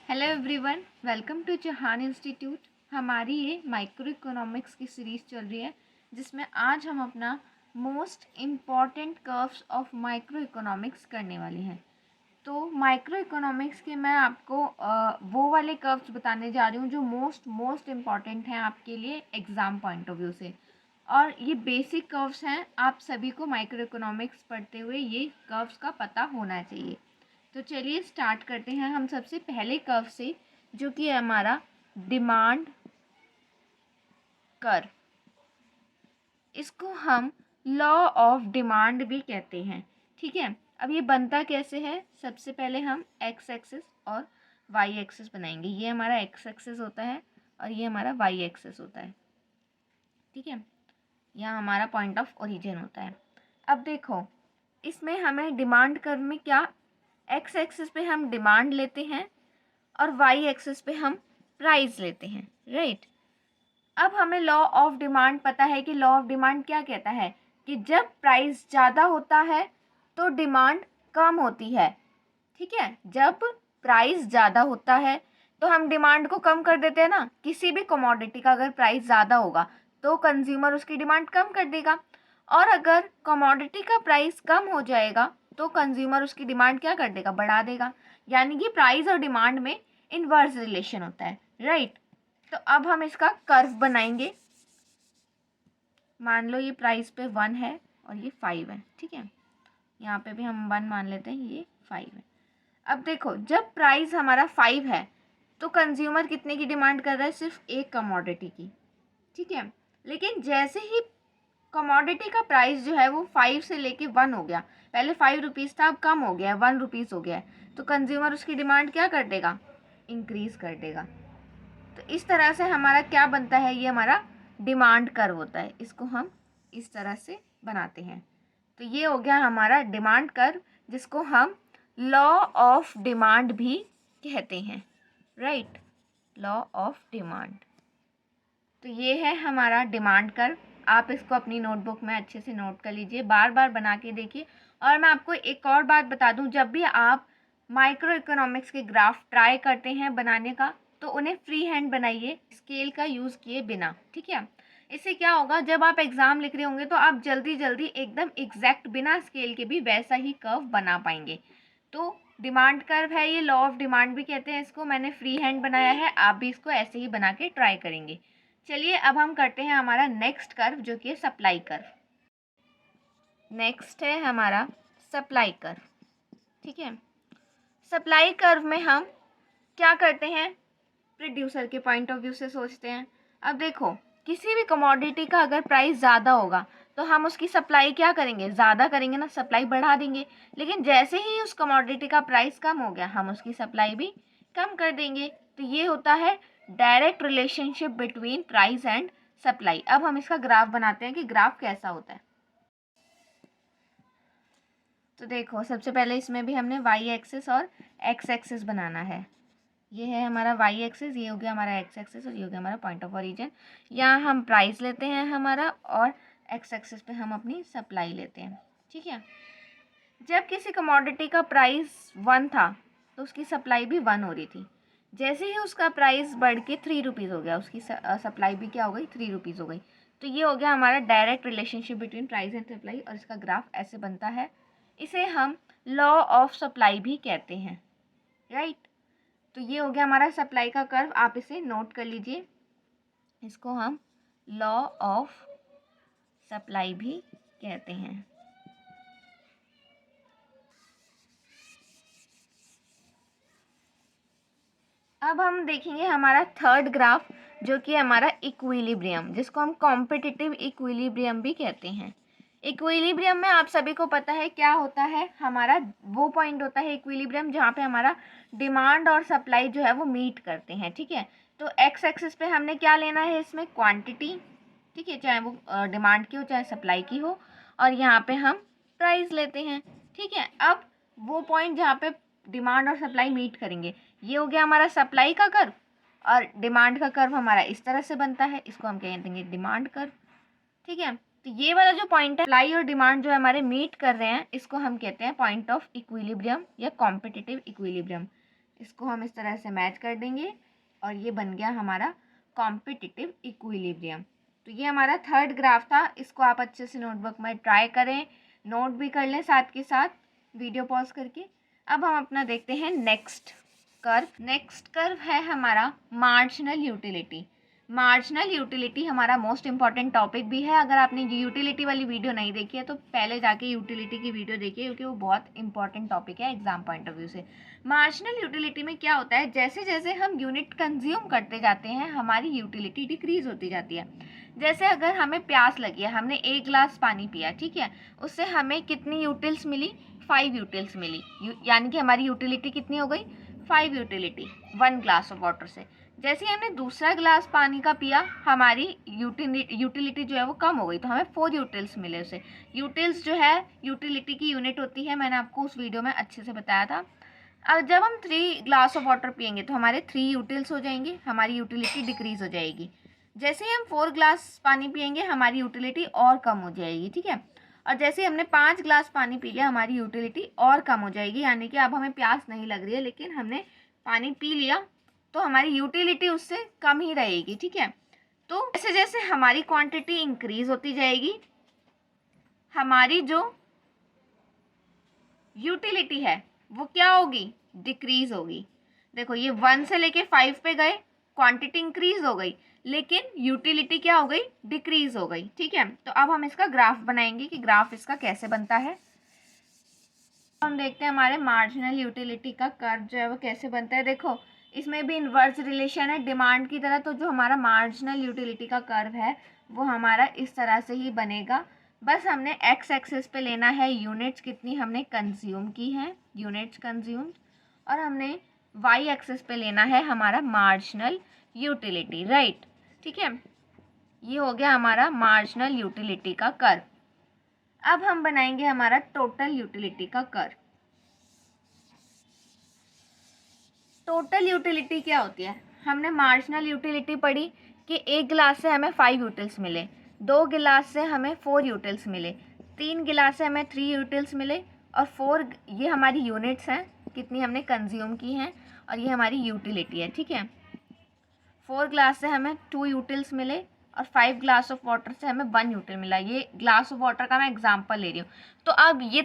Hello everyone, welcome to Chauhan institute. हमारी ये micro economics की सीरीज़ चल रही है जिसमें आज हम अपना most important curves of micro economics करने वाले हैं। तो माइक्रो इकोनॉमिक्स के मैं आपको वो वाले कर्व्स बताने जा रही हूँ जो मोस्ट इम्पॉर्टेंट हैं आपके लिए एग्ज़ाम पॉइंट ऑफ व्यू से। और ये बेसिक कर्व्स हैं, आप सभी को माइक्रो इकोनॉमिक्स पढ़ते हुए ये कर्व्स का पता होना चाहिए। तो चलिए स्टार्ट करते हैं हम सबसे पहले कर्व से, जो कि है हमारा डिमांड कर्व। इसको हम लॉ ऑफ डिमांड भी कहते हैं। ठीक है, अब ये बनता कैसे है? सबसे पहले हम एक्स एक्सिस और वाई एक्सिस बनाएंगे। ये हमारा एक्स एक्सिस होता है और ये हमारा वाई एक्सिस होता है। ठीक है, यहाँ हमारा पॉइंट ऑफ ओरिजिन होता है। अब देखो, इसमें हमें डिमांड कर्व में क्या, एक्स एक्सिस पे हम डिमांड लेते हैं और वाई एक्सिस पे हम प्राइस लेते हैं, राइट। अब हमें लॉ ऑफ डिमांड पता है कि लॉ ऑफ डिमांड क्या कहता है कि जब प्राइस ज़्यादा होता है तो डिमांड कम होती है। ठीक है, जब प्राइस ज़्यादा होता है तो हम डिमांड को कम कर देते हैं ना। किसी भी कमोडिटी का अगर प्राइस ज़्यादा होगा तो कंज्यूमर उसकी डिमांड कम कर देगा, और अगर कमोडिटी का प्राइस कम हो जाएगा तो कंज्यूमर उसकी डिमांड क्या कर देगा, बढ़ा देगा। यानी कि प्राइस और डिमांड में इनवर्स रिलेशन होता है, राइट। तो अब हम इसका कर्व बनाएंगे। मान लो ये प्राइस पे 1 है और ये 5 है। ठीक है, यहाँ पे भी हम 1 मान लेते हैं, ये 5 है। अब देखो, जब प्राइस हमारा 5 है तो कंज्यूमर कितने की डिमांड कर रहा है? सिर्फ एक कमोडिटी की। ठीक है, लेकिन जैसे ही कमोडिटी का प्राइस जो है वो 5 से लेके 1 हो गया, पहले 5 रुपीज़ था, अब कम हो गया है, 1 रुपीज़ हो गया है, तो कंज्यूमर उसकी डिमांड क्या कर देगा, इंक्रीज कर देगा। तो इस तरह से हमारा क्या बनता है, ये हमारा डिमांड कर्व होता है। इसको हम इस तरह से बनाते हैं। तो ये हो गया हमारा डिमांड कर्व, जिसको हम लॉ ऑफ डिमांड भी कहते हैं, राइट। Law of demand. तो ये है हमारा डिमांड कर्व। आप इसको अपनी नोटबुक में अच्छे से नोट कर लीजिए, बार बार बना के देखिए। और मैं आपको एक और बात बता दूं, जब भी आप माइक्रो इकोनॉमिक्स के ग्राफ ट्राई करते हैं बनाने का तो उन्हें फ्री हैंड बनाइए, स्केल का यूज़ किए बिना। ठीक है, इससे क्या होगा, जब आप एग्ज़ाम लिख रहे होंगे तो आप जल्दी जल्दी एकदम एग्जैक्ट बिना स्केल के भी वैसा ही कर्व बना पाएंगे। तो डिमांड कर्व है ये, लॉ ऑफ डिमांड भी कहते हैं इसको। मैंने फ्री हैंड बनाया है, आप भी इसको ऐसे ही बना के ट्राई करेंगे। चलिए अब हम करते हैं हमारा नेक्स्ट कर्व, जो कि है सप्लाई कर्व। नेक्स्ट है हमारा सप्लाई कर्व। ठीक है, सप्लाई कर्व में हम क्या करते हैं, प्रोड्यूसर के पॉइंट ऑफ व्यू से सोचते हैं। अब देखो, किसी भी कमोडिटी का अगर प्राइस ज़्यादा होगा तो हम उसकी सप्लाई क्या करेंगे, ज़्यादा करेंगे ना, सप्लाई बढ़ा देंगे। लेकिन जैसे ही उस कमोडिटी का प्राइस कम हो गया, हम उसकी सप्लाई भी कम कर देंगे। तो ये होता है direct relationship between price and supply. अब हम इसका ग्राफ बनाते हैं कि ग्राफ कैसा होता है। तो देखो, सबसे पहले इसमें भी हमने वाई एक्सिस और एक्स एक्सिस बनाना है। ये है हमारा वाई एक्सिस, ये हो गया हमारा एक्स एक्सिस और ये हो गया हमारा पॉइंट ऑफ ओरिजिन। यहाँ हम प्राइस लेते हैं हमारा, और एक्स एक्सिस पे हम अपनी सप्लाई लेते हैं। ठीक है, जब किसी कमोडिटी का प्राइस 1 था तो उसकी सप्लाई भी 1 हो रही थी। जैसे ही उसका प्राइस बढ़ के 3 रुपीज़ हो गया, उसकी सप्लाई भी क्या हो गई, 3 रुपीज़ हो गई। तो ये हो गया हमारा direct relationship between price and supply, और इसका ग्राफ ऐसे बनता है। इसे हम लॉ ऑफ सप्लाई भी कहते हैं, राइट। तो ये हो गया हमारा सप्लाई का कर्व, आप इसे नोट कर लीजिए। इसको हम लॉ ऑफ सप्लाई भी कहते हैं। अब हम देखेंगे हमारा थर्ड ग्राफ, जो कि हमारा इक्विलिब्रियम, जिसको हम कॉम्पिटिटिव इक्विलिब्रियम भी कहते हैं। इक्विलिब्रियम में आप सभी को पता है क्या होता है, हमारा वो पॉइंट होता है इक्विलिब्रियम जहाँ पे हमारा डिमांड और सप्लाई जो है वो मीट करते हैं। ठीक है, तो एक्स एक्सिस पे हमने क्या लेना है, इसमें क्वांटिटी। ठीक है, चाहे वो डिमांड की हो चाहे सप्लाई की हो, और यहाँ पे हम प्राइस लेते हैं। ठीक है, अब वो पॉइंट जहाँ पे डिमांड और सप्लाई मीट करेंगे, ये हो गया हमारा सप्लाई का कर्व, और डिमांड का कर्व हमारा इस तरह से बनता है, इसको हम कह देंगे डिमांड कर्व। ठीक है, तो ये वाला जो पॉइंट है, सप्लाई और डिमांड जो हमारे मीट कर रहे हैं, इसको हम कहते हैं पॉइंट ऑफ इक्विलिब्रियम या कॉम्पिटिटिव इक्विलिब्रियम। इसको हम इस तरह से मैच कर देंगे और ये बन गया हमारा कॉम्पिटिटिव इक्विलिब्रियम। तो ये हमारा थर्ड ग्राफ था, इसको आप अच्छे से नोटबुक में ट्राई करें, नोट भी कर लें साथ के साथ वीडियो पॉज करके। अब हम अपना देखते हैं नेक्स्ट कर्व। नेक्स्ट कर्व है हमारा मार्जिनल यूटिलिटी। मार्जिनल यूटिलिटी हमारा मोस्ट इंपॉर्टेंट टॉपिक भी है। अगर आपने यूटिलिटी वाली वीडियो नहीं देखी है तो पहले जाके यूटिलिटी की वीडियो देखिए, क्योंकि वो बहुत इंपॉर्टेंट टॉपिक है एग्जाम पॉइंट ऑफ व्यू से। मार्जिनल यूटिलिटी में क्या होता है, जैसे जैसे हम यूनिट कंज्यूम करते जाते हैं हमारी यूटिलिटी डिक्रीज होती जाती है। जैसे अगर हमें प्यास लगी है, हमने 1 गिलास पानी पिया, ठीक है, उससे हमें कितनी यूटिल्स मिली, 5 यूटिल्स मिली, यानी कि हमारी यूटिलिटी कितनी हो गई, 5 यूटिलिटी 1 ग्लास ऑफ वाटर से। जैसे ही हमने दूसरा गिलास पानी का पिया, हमारी यूटिलिटी जो है वो कम हो गई, तो हमें 4 यूटिल्स मिले उसे। यूटिल्स जो है यूटिलिटी की यूनिट होती है, मैंने आपको उस वीडियो में अच्छे से बताया था। अब जब हम 3 ग्लास ऑफ वाटर पियेंगे तो हमारे 3 यूटिल्स हो जाएंगे, हमारी यूटिलिटी डिक्रीज हो जाएगी। जैसे ही हम 4 ग्लास पानी पियेंगे हमारी यूटिलिटी और कम हो जाएगी, ठीक है। और जैसे हमने 5 ग्लास पानी पी लिया हमारी यूटिलिटी और कम हो जाएगी, यानी कि अब हमें प्यास नहीं लग रही है लेकिन हमने पानी पी लिया तो हमारी यूटिलिटी उससे कम ही रहेगी, ठीक है। तो जैसे जैसे हमारी क्वांटिटी इंक्रीज होती जाएगी हमारी जो यूटिलिटी है वो क्या होगी, डिक्रीज होगी। देखो ये 1 से लेके 5 पे गए, क्वांटिटी इंक्रीज हो गई लेकिन यूटिलिटी क्या हो गई, डिक्रीज हो गई, ठीक है। तो अब हम इसका ग्राफ बनाएंगे कि ग्राफ इसका कैसे बनता है। हम देखते हैं हमारे मार्जिनल यूटिलिटी का कर्व जो है वो कैसे बनता है। देखो इसमें भी इन्वर्स रिलेशन है डिमांड की तरह। तो जो हमारा मार्जिनल यूटिलिटी का कर्व है वो हमारा इस तरह से ही बनेगा। बस हमने एक्स एक्सिस पे लेना है यूनिट्स कितनी हमने कंज्यूम की हैं, यूनिट्स कंज्यूम्ड, और हमने वाई एक्सिस पे लेना है हमारा मार्जिनल यूटिलिटी, राइट, ठीक है। ये हो गया हमारा मार्जिनल यूटिलिटी का कर्व। अब हम बनाएंगे हमारा टोटल यूटिलिटी का कर्व। टोटल यूटिलिटी क्या होती है, हमने मार्जिनल यूटिलिटी पढ़ी कि 1 गिलास से हमें 5 यूटिल्स मिले, 2 गिलास से हमें 4 यूटिल्स मिले, 3 गिलास से हमें 3 यूटिल्स मिले, और 4 ये हमारी यूनिट्स हैं कितनी हमने कंज्यूम की हैं, और ये हमारी यूटिलिटी है, ठीक है। 4 ग्लास से हमें 2 यूटिल्स मिले और 5 ग्लास ऑफ वाटर से हमें 1 यूटिल मिला। ये ग्लास ऑफ वाटर का मैं एग्जांपल ले रही हूँ। तो अब ये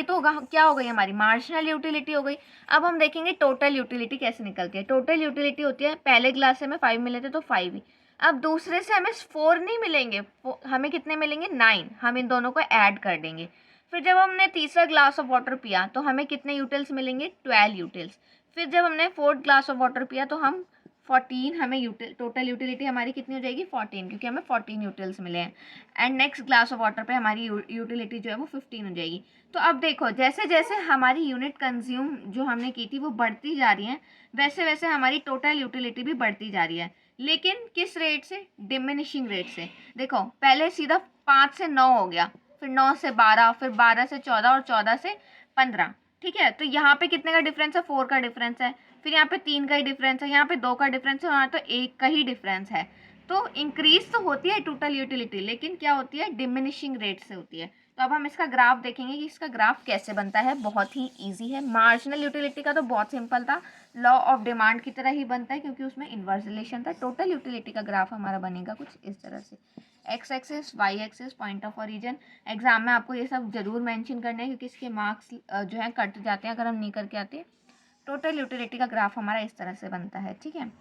तो क्या हो गई, हमारी मार्जिनल यूटिलिटी हो गई। अब हम देखेंगे टोटल यूटिलिटी कैसे निकलती है। टोटल यूटिलिटी होती है पहले ग्लास से हमें 5 मिले थे तो 5 ही, अब दूसरे से हमें 4 नहीं मिलेंगे, हमें कितने मिलेंगे, 9। हम इन दोनों को ऐड कर देंगे। फिर जब हमने तीसरा ग्लास ऑफ वाटर पिया तो हमें कितने यूटिल्स मिलेंगे, 12 यूटिल्स। फिर जब हमने 4th ग्लास ऑफ वाटर पिया तो हम 14, हमें टोटल यूटिलिटी हमारी कितनी हो जाएगी, 14, क्योंकि हमें 14 यूटिल्स मिले हैं। And next glass of water पे हमारी यूटिलिटी जो है वो 15 हो जाएगी। तो अब देखो जैसे जैसे हमारी यूनिट कंज्यूम जो हमने की थी वो बढ़ती जा रही है, वैसे वैसे हमारी टोटल यूटिलिटी भी बढ़ती जा रही है, लेकिन किस रेट से, डिमिनिशिंग रेट से। देखो पहले सीधा 5 से 9 हो गया, फिर 9 से 12, फिर 12 से 14 और 14 से 15, ठीक है। तो यहाँ पे कितने का डिफरेंस है, 4 का डिफरेंस है, फिर यहाँ पे 3 का ही डिफरेंस है, यहाँ पे 2 का डिफरेंस है, यहाँ तो 1 का ही डिफरेंस है। तो इंक्रीज तो होती है टोटल यूटिलिटी, लेकिन क्या होती है, डिमिनिशिंग रेट से होती है। तो अब हम इसका ग्राफ देखेंगे कि इसका ग्राफ कैसे बनता है। बहुत ही ईजी है। मार्जिनल यूटिलिटी का तो बहुत सिंपल था, लॉ ऑफ डिमांड की तरह ही बनता है क्योंकि उसमें इन्वर्स रिलेशन था। टोटल यूटिलिटी का ग्राफ हमारा बनेगा कुछ इस तरह से, X axis, Y axis, point of origin. Exam में आपको ये सब जरूर मेंशन करना है क्योंकि इसके मार्क्स जो है कट जाते हैं अगर हम नहीं करके आते। टोटल यूटिलिटी का ग्राफ हमारा इस तरह से बनता है, ठीक है।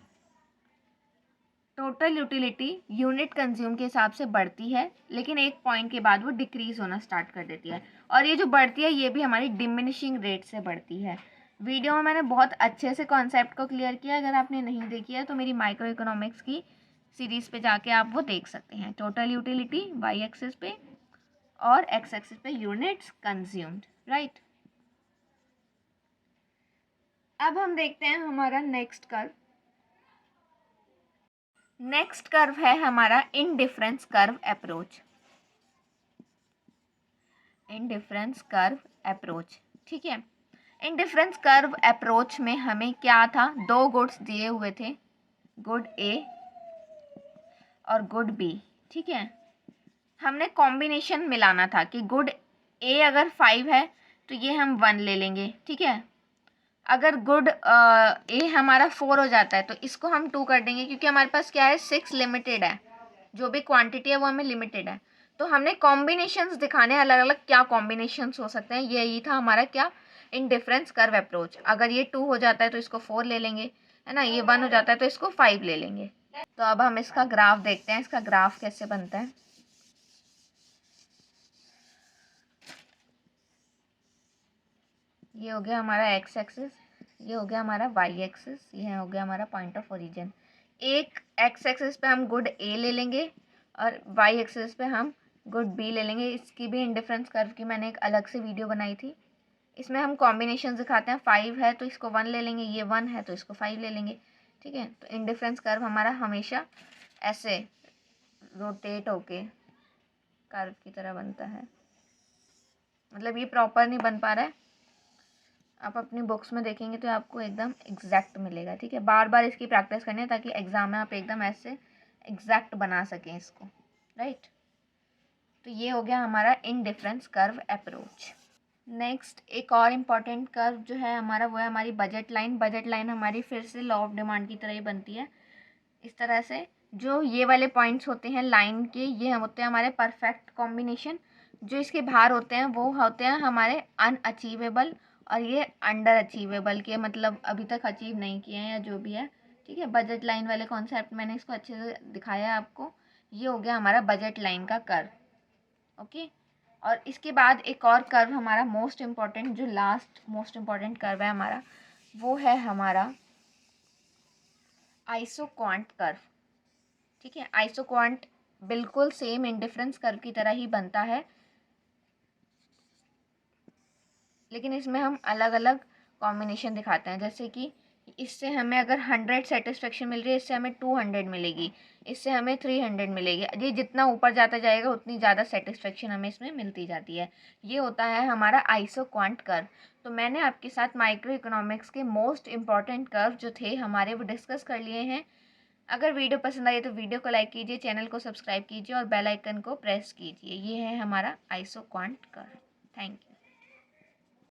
टोटल यूटिलिटी यूनिट कंज्यूम के हिसाब से बढ़ती है, लेकिन एक पॉइंट के बाद वो डिक्रीज होना स्टार्ट कर देती है, और ये जो बढ़ती है ये भी हमारी डिमिनिशिंग रेट से बढ़ती है। वीडियो में मैंने बहुत अच्छे से कॉन्सेप्ट को क्लियर किया, अगर आपने नहीं देखी है तो मेरी माइक्रो इकोनॉमिक्स की सीरीज पे जाके आप वो देख सकते हैं। टोटल यूटिलिटी वाई एक्सिस पे और एक्स एक्सिस पे यूनिट्स कंज्यूम्ड, राइट। अब हम देखते हैं हमारा नेक्स्ट कर्व। नेक्स्ट कर्व है हमारा indifference curve approach. Indifference curve approach, ठीक है। इनडिफरेंस कर्व अप्रोच में हमें क्या था, 2 गुड्स दिए हुए थे, गुड ए और गुड बी, ठीक है। हमने कॉम्बिनेशन मिलाना था कि गुड ए अगर 5 है तो ये हम 1 ले लेंगे, ठीक है, अगर गुड ए हमारा 4 हो जाता है तो इसको हम 2 कर देंगे, क्योंकि हमारे पास क्या है 6 लिमिटेड है, जो भी क्वांटिटी है वो हमें लिमिटेड है। तो हमने कॉम्बिनेशंस दिखाने अलग अलग, क्या कॉम्बिनेशंस हो सकते हैं, यही था हमारा क्या इंडिफरेंस कर्व अप्रोच। अगर ये 2 हो जाता है तो इसको 4 ले लेंगे, है ना, ये 1 हो जाता है तो इसको 5 ले लेंगे। तो अब हम इसका ग्राफ देखते हैं, इसका ग्राफ कैसे बनता है। ये हो गया हमारा एक्स एक्सिस, ये हो गया हमारा वाई एक्सिस, ये हो गया हमारा पॉइंट ऑफ ओरिजिन। एक एक्स एक्सिस पे हम गुड ए ले लेंगे और वाई एक्सिस पे हम गुड बी ले लेंगे। इसकी भी इंडिफरेंस कर्व की मैंने एक अलग से वीडियो बनाई थी। इसमें हम कॉम्बिनेशन दिखाते हैं, 5 है तो इसको 1 ले लेंगे, ये 1 है तो इसको 5 ले लेंगे, ठीक है। तो इंडिफरेंस कर्व हमारा हमेशा ऐसे रोटेट होके कर्व की तरह बनता है। मतलब ये प्रॉपर नहीं बन पा रहा है, आप अपनी बुक्स में देखेंगे तो आपको एकदम एग्जैक्ट मिलेगा, ठीक है। बार बार इसकी प्रैक्टिस करनी है ताकि एग्ज़ाम में आप एकदम ऐसे एग्जैक्ट बना सकें इसको, राइट। तो ये हो गया हमारा इंडिफरेंस कर्व अप्रोच। नेक्स्ट एक और इम्पॉर्टेंट कर्व जो है हमारा, वो है हमारी बजट लाइन। बजट लाइन हमारी फिर से लॉ ऑफ डिमांड की तरह ही बनती है। इस तरह से जो ये वाले पॉइंट्स होते हैं लाइन के, ये होते हैं हमारे परफेक्ट कॉम्बिनेशन। जो इसके बाहर होते हैं वो होते हैं हमारे अनअचीवेबल, और ये अंडर अचीवेबल के, मतलब अभी तक अचीव नहीं किए हैं या जो भी है, ठीक है। बजट लाइन वाले कॉन्सेप्ट मैंने इसको अच्छे से दिखाया है आपको। ये हो गया हमारा बजट लाइन का कर्व, ओके। और इसके बाद एक और कर्व हमारा मोस्ट इम्पॉर्टेंट, जो लास्ट मोस्ट इम्पॉर्टेंट कर्व है हमारा, वो है हमारा आइसोक्वांट कर्व, ठीक है। आइसोक्वांट बिल्कुल सेम इंडिफरेंस कर्व की तरह ही बनता है, लेकिन इसमें हम अलग अलग कॉम्बिनेशन दिखाते हैं। जैसे कि इससे हमें अगर 100 सेटिस्फेक्शन मिल रही है, इससे हमें 200 मिलेगी, इससे हमें 300 मिलेगी। ये जितना ऊपर जाता जाएगा उतनी ज़्यादा सेटिस्फेक्शन हमें इसमें मिलती जाती है। ये होता है हमारा आइसोक्वांट कर्व। तो मैंने आपके साथ माइक्रो इकोनॉमिक्स के मोस्ट इंपॉर्टेंट कर्व जो थे हमारे, वो डिस्कस कर लिए हैं। अगर वीडियो पसंद आई तो वीडियो को लाइक कीजिए, चैनल को सब्सक्राइब कीजिए और बेल आइकन को प्रेस कीजिए। ये है हमारा आइसोक्वांट कर्व। Thank you.